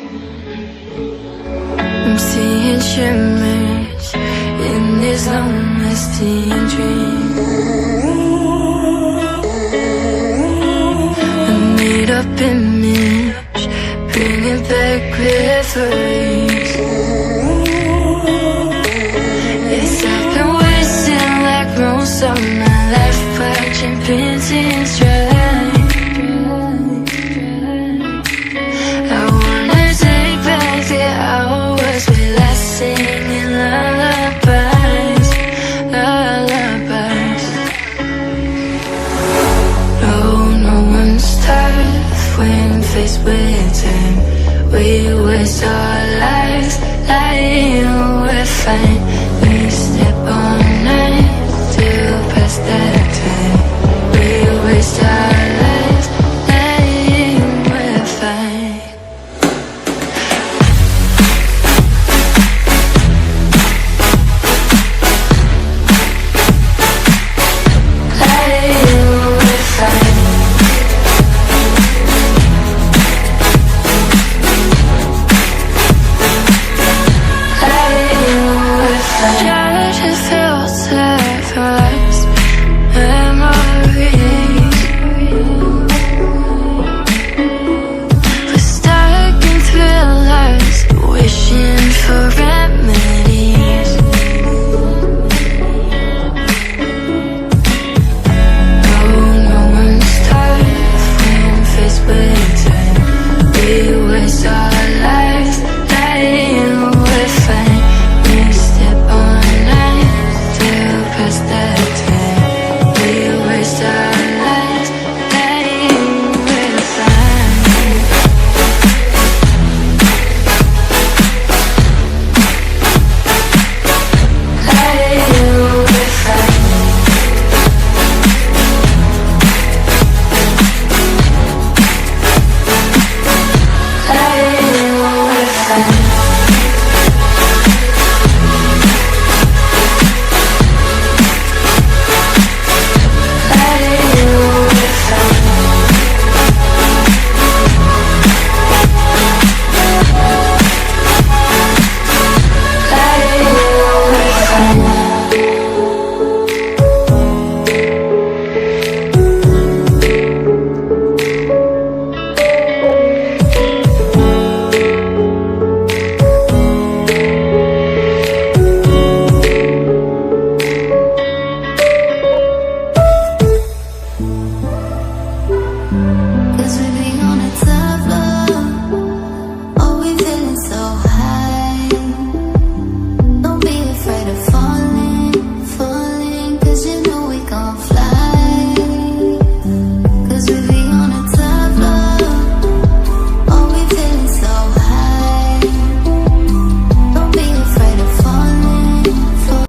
I'm seeing shimmers in these long-lasting dreams. A made-up image, bringing back memories. Yes, I've been wasting like most of my life, watching paintings dry. I wanna take back the hours we last singing lullabies, lullabies. No one's tough when faced with time. We waste our lives lying, we're fine. We step on night to pass that time. We waste our lives lying, we're fine. We waste our lives